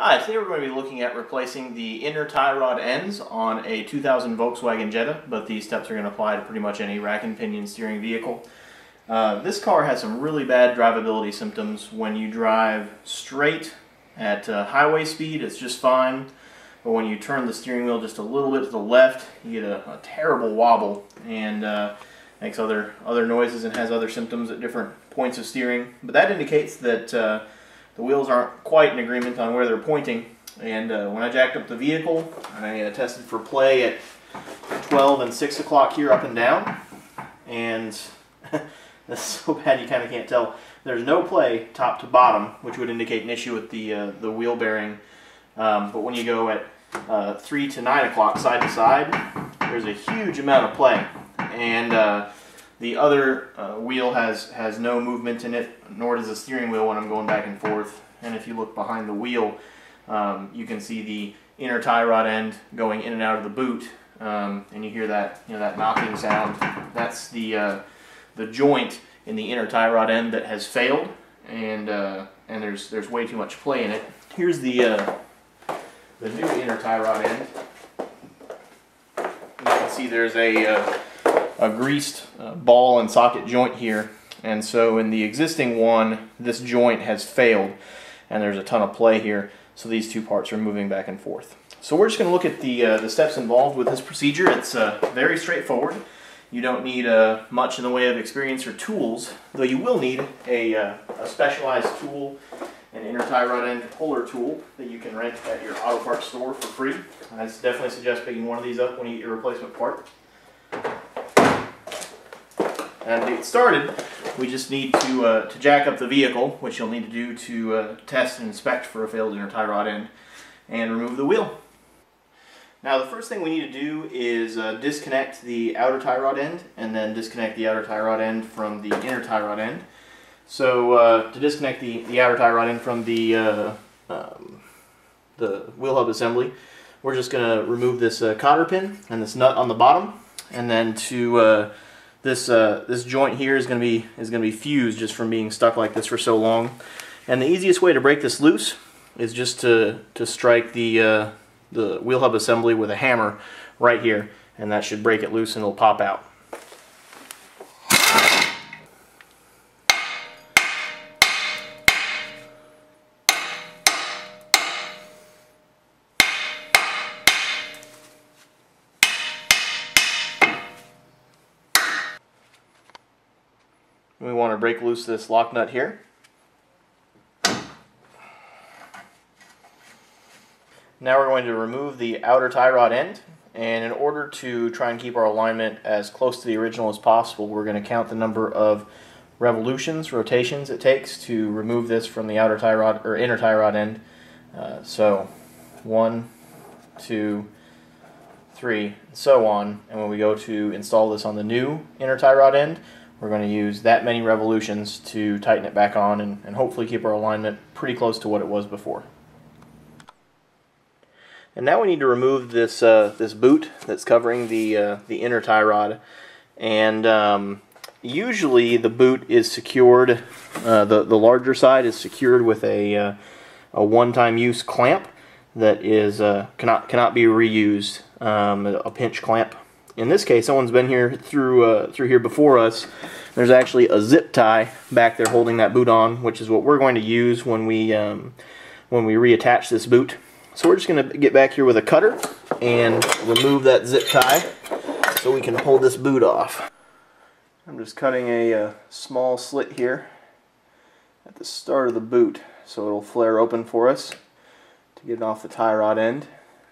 Hi, today we're going to be looking at replacing the inner tie rod ends on a 2000 Volkswagen Jetta, but these steps are going to apply to pretty much any rack and pinion steering vehicle. This car has some really bad drivability symptoms. When you drive straight at highway speed, it's just fine, but when you turn the steering wheel just a little bit to the left, you get a terrible wobble and makes other noises and has other symptoms at different points of steering. But that indicates that the wheels aren't quite in agreement on where they're pointing, and when I jacked up the vehicle, I tested for play at 12 and 6 o'clock here up and down, and this is so bad you kind of can't tell. There's no play top to bottom, which would indicate an issue with the wheel bearing, but when you go at 3 to 9 o'clock side to side, there's a huge amount of play, and the other wheel has no movement in it, nor does the steering wheel when I'm going back and forth. And if you look behind the wheel, you can see the inner tie rod end going in and out of the boot, and you hear that that knocking sound. That's the joint in the inner tie rod end that has failed, and there's way too much play in it. Here's the new inner tie rod end. You can see there's a greased ball and socket joint here, and so in the existing one this joint has failed and there's a ton of play here, so these two parts are moving back and forth. So we're just going to look at the steps involved with this procedure. It's very straightforward. You don't need much in the way of experience or tools, though you will need a specialized tool, an inner tie rod end puller tool that you can rent at your auto parts store for free. I definitely suggest picking one of these up when you get your replacement part. And to get started, we just need to jack up the vehicle, which you'll need to do to test and inspect for a failed inner tie rod end, and remove the wheel. Now the first thing we need to do is disconnect the outer tie rod end, and then disconnect the outer tie rod end from the inner tie rod end. So to disconnect the outer tie rod end from the wheel hub assembly, we're just going to remove this cotter pin and this nut on the bottom, and then to this joint here is going to be fused just from being stuck like this for so long. And the easiest way to break this loose is just to strike the wheel hub assembly with a hammer right here, and that should break it loose and it'll pop out. We want to break loose this lock nut here. Now we're going to remove the outer tie rod end, and in order to try and keep our alignment as close to the original as possible, we're going to count the number of rotations it takes to remove this from the outer tie rod or inner tie rod end. So 1, 2, 3, and so on. And when we go to install this on the new inner tie rod end, we're going to use that many revolutions to tighten it back on and hopefully keep our alignment pretty close to what it was before. And now we need to remove this this boot that's covering the inner tie rod. And usually the boot is secured, the larger side is secured with a one-time use clamp that is cannot be reused, a pinch clamp. In this case, someone's been here through here before us. There's actually a zip tie back there holding that boot on, which is what we're going to use when we reattach this boot. So we're just going to get back here with a cutter and remove that zip tie so we can pull this boot off. I'm just cutting a small slit here at the start of the boot so it'll flare open for us to get it off the tie rod end.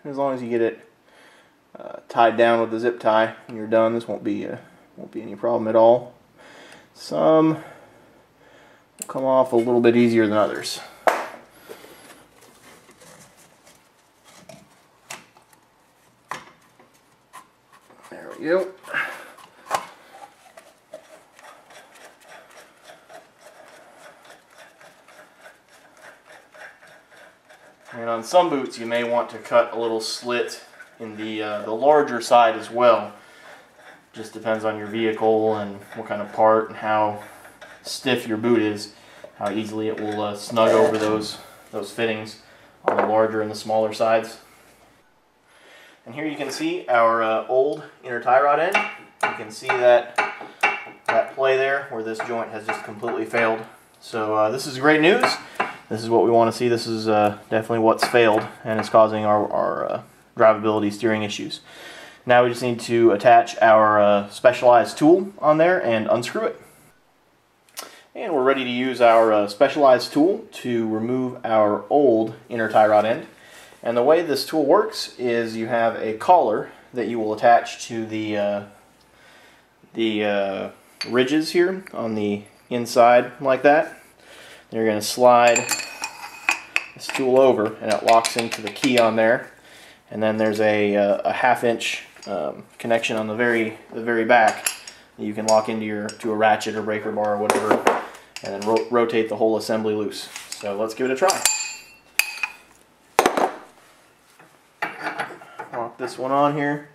As long as you get it tied down with the zip tie and you're done, this won't be any problem at all. Some will come off a little bit easier than others. There we go. And on some boots you may want to cut a little slit in the larger side as well. Just depends on your vehicle and what kind of part and how stiff your boot is, how easily it will snug over those fittings. on the larger and the smaller sides. And here you can see our old inner tie rod end. You can see that play there where this joint has just completely failed. So this is great news. This is what we want to see. This is definitely what's failed and is causing our drivability steering issues. Now we just need to attach our specialized tool on there and unscrew it. And we're ready to use our specialized tool to remove our old inner tie rod end. And the way this tool works is you have a collar that you will attach to the ridges here on the inside like that. You're going to slide this tool over and it locks into the key on there. And then there's a 1/2 inch connection on the very back that you can lock into to a ratchet or breaker bar or whatever, and then rotate the whole assembly loose. So let's give it a try. Lock this one on here.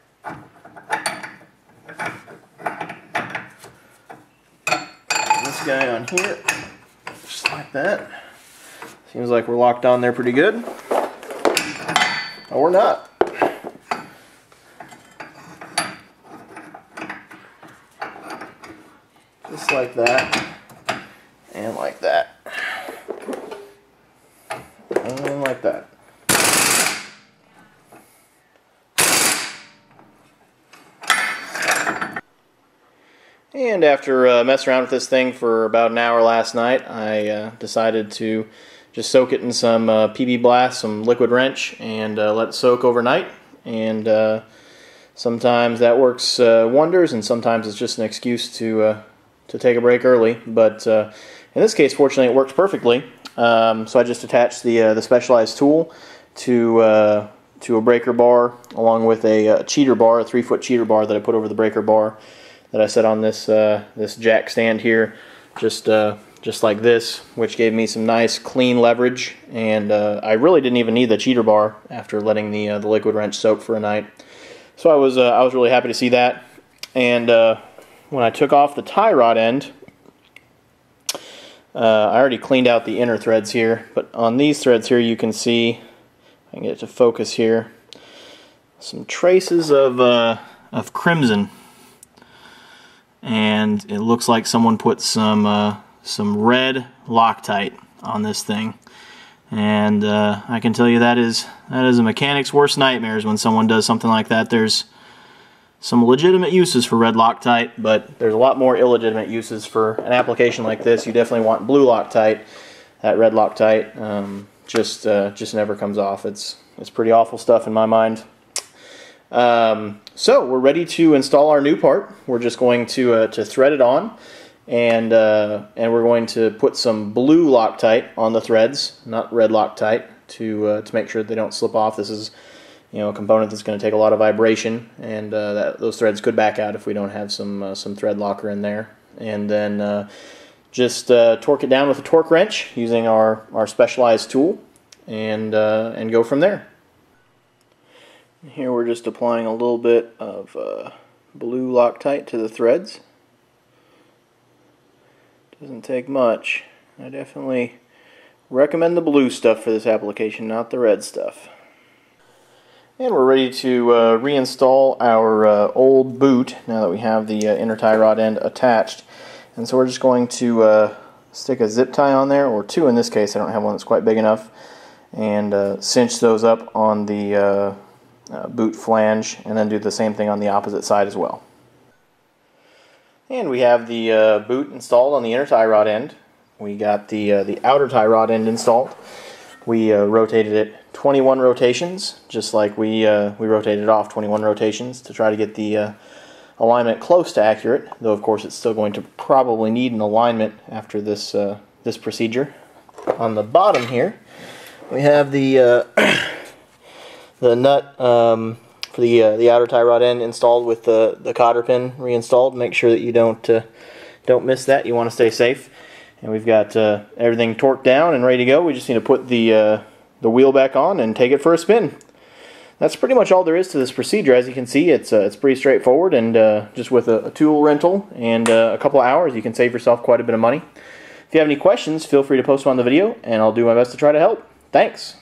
This guy on here, just like that. Seems like we're locked on there pretty good. Oh, we're not. Just like that, and like that, and like that. And after messing around with this thing for about an hour last night, I decided to just soak it in some PB Blast, some liquid wrench, and let it soak overnight. And sometimes that works wonders, and sometimes it's just an excuse to take a break early. But in this case, fortunately, it worked perfectly. So I just attached the specialized tool to a breaker bar, along with a cheater bar, a 3-foot cheater bar that I put over the breaker bar that I set on this this jack stand here, just like this, which gave me some nice clean leverage. And I really didn't even need the cheater bar after letting the liquid wrench soak for a night. So I was really happy to see that. And when I took off the tie rod end, I already cleaned out the inner threads here, but on these threads here you can see, I can get it to focus here, some traces of crimson. And it looks like someone put some red Loctite on this thing, and I can tell you that is a mechanic's worst nightmares when someone does something like that. There's some legitimate uses for red Loctite, but there's a lot more illegitimate uses for an application like this. You definitely want blue Loctite. That red Loctite just never comes off. It's pretty awful stuff in my mind. So we're ready to install our new part. We're just going to thread it on, and we're going to put some blue Loctite on the threads, not red Loctite, to make sure they don't slip off. This is, a component that's going to take a lot of vibration, and those threads could back out if we don't have some thread locker in there. And then just torque it down with a torque wrench using our specialized tool, and go from there. Here we're just applying a little bit of blue Loctite to the threads. Doesn't take much. I definitely recommend the blue stuff for this application, not the red stuff. And we're ready to reinstall our old boot now that we have the inner tie rod end attached. And so we're just going to stick a zip tie on there, or two in this case. I don't have one that's quite big enough, and cinch those up on the boot flange, and then do the same thing on the opposite side as well. And we have the boot installed on the inner tie rod end. We got the outer tie rod end installed. We rotated it 21 rotations, just like we rotated it off 21 rotations to try to get the alignment close to accurate, though of course it's still going to probably need an alignment after this this procedure. On the bottom here we have the the nut for the outer tie rod end installed with the cotter pin reinstalled. Make sure that you don't miss that. You want to stay safe. And we've got everything torqued down and ready to go. We just need to put the wheel back on and take it for a spin. That's pretty much all there is to this procedure. As you can see, it's pretty straightforward, and just with a tool rental and a couple of hours, you can save yourself quite a bit of money. If you have any questions, feel free to post them on the video, and I'll do my best to try to help. Thanks.